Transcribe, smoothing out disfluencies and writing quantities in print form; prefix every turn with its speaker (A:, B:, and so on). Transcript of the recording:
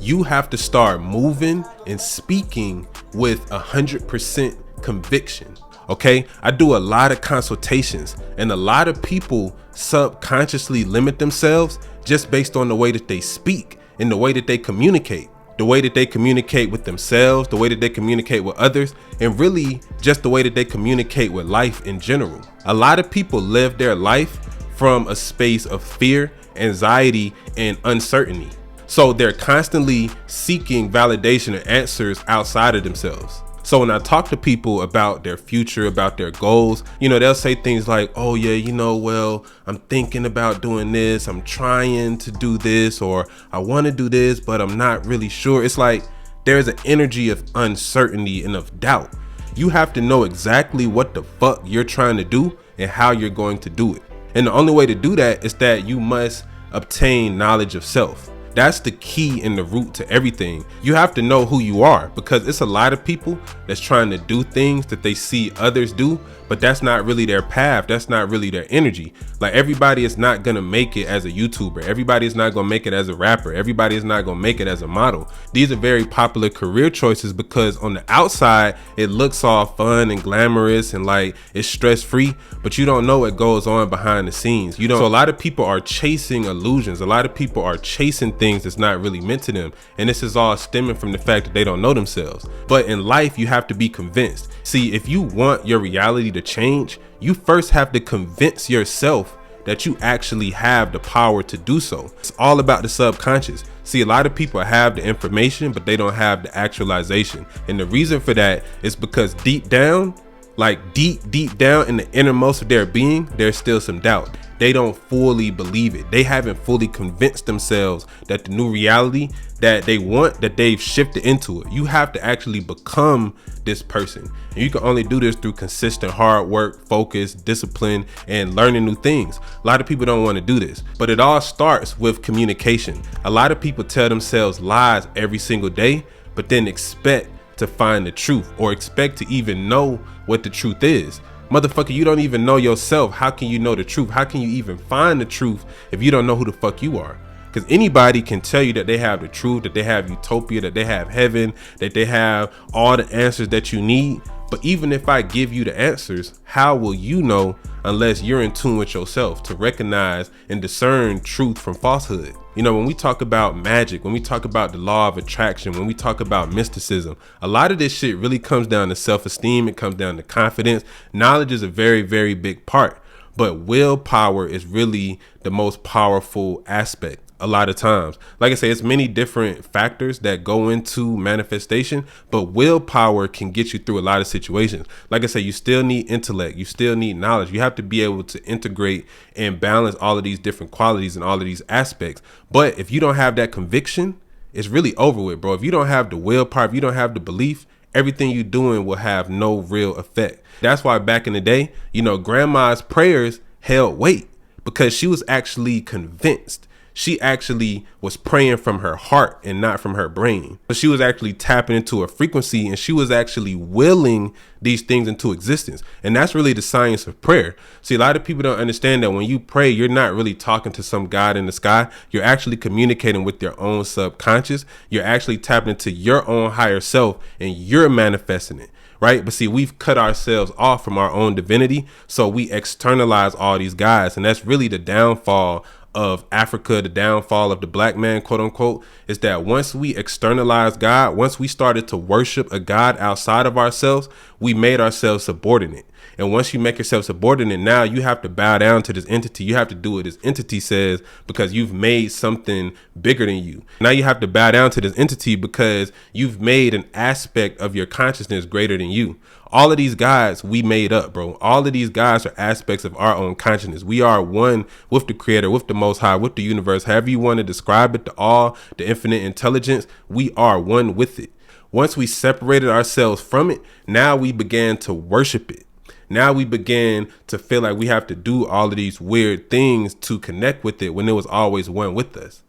A: you have to start moving and speaking with 100% conviction. Okay, I do a lot of consultations, and a lot of people subconsciously limit themselves just based on the way that they speak and the way that they communicate. The way that they communicate with themselves, the way that they communicate with others, and really just the way that they communicate with life in general. A lot of people live their life from a space of fear, anxiety, and uncertainty. So they're constantly seeking validation and answers outside of themselves. So when I talk to people about their future, about their goals, they'll say things like, oh yeah, well, I'm thinking about doing this, I'm trying to do this, or I want to do this, but I'm not really sure. It's like there's an energy of uncertainty and of doubt. You have to know exactly what the fuck you're trying to do and how you're going to do it. And the only way to do that is that you must obtain knowledge of self. That's the key and the root to everything. You have to know who you are, because it's a lot of people that's trying to do things that they see others do, but that's not really their path. That's not really their energy. Like, everybody is not gonna make it as a YouTuber. Everybody is not gonna make it as a rapper. Everybody is not gonna make it as a model. These are very popular career choices because on the outside, it looks all fun and glamorous and like it's stress-free, but you don't know what goes on behind the scenes. So a lot of people are chasing illusions. A lot of people are chasing things that's not really meant to them. And this is all stemming from the fact that they don't know themselves. But in life, you have to be convinced. See, if you want your reality to change, you first have to convince yourself that you actually have the power to do so. It's all about the subconscious. See, a lot of people have the information, but they don't have the actualization. And the reason for that is because deep down, like deep down in the innermost of their being, there's still some doubt. They don't fully believe it. They haven't fully convinced themselves that the new reality that they want, that they've shifted into it. You have to actually become this person. And you can only do this through consistent hard work, focus, discipline, and learning new things. A lot of people don't want to do this, but it all starts with communication. A lot of people tell themselves lies every single day, but then expect to find the truth or expect to even know what the truth is. Motherfucker, you don't even know yourself. How can you know the truth? How can you even find the truth if you don't know who the fuck you are? Because anybody can tell you that they have the truth, that they have utopia, that they have heaven, that they have all the answers that you need. But even if I give you the answers, how will you know unless you're in tune with yourself to recognize and discern truth from falsehood? When we talk about magic, when we talk about the law of attraction, when we talk about mysticism, a lot of this shit really comes down to self-esteem. It comes down to confidence. Knowledge is a very, very big part, but willpower is really the most powerful aspect. A lot of times, like I say, it's many different factors that go into manifestation, but willpower can get you through a lot of situations. Like I say, you still need intellect, you still need knowledge. You have to be able to integrate and balance all of these different qualities and all of these aspects. But if you don't have that conviction, it's really over with, bro. If you don't have the willpower, if you don't have the belief, everything you're doing will have no real effect. That's why back in the day, grandma's prayers held weight because she was actually convinced. She actually was praying from her heart and not from her brain. But she was actually tapping into a frequency, and she was actually willing these things into existence. And that's really the science of prayer. See, a lot of people don't understand that when you pray, you're not really talking to some God in the sky. You're actually communicating with your own subconscious. You're actually tapping into your own higher self, and you're manifesting it. Right? But see, we've cut ourselves off from our own divinity. So we externalize all these guys. And that's really the downfall of Africa, the downfall of the black man, quote unquote, is that once we externalize God, once we started to worship a God outside of ourselves, we made ourselves subordinate. And once you make yourself subordinate, now you have to bow down to this entity. You have to do what this entity says because you've made something bigger than you. Now you have to bow down to this entity because you've made an aspect of your consciousness greater than you. All of these guys we made up, bro. All of these guys are aspects of our own consciousness. We are one with the creator, with the most high, with the universe, however you want to describe it, the infinite intelligence. We are one with it. Once we separated ourselves from it, now we began to worship it. Now we began to feel like we have to do all of these weird things to connect with it when it was always one with us.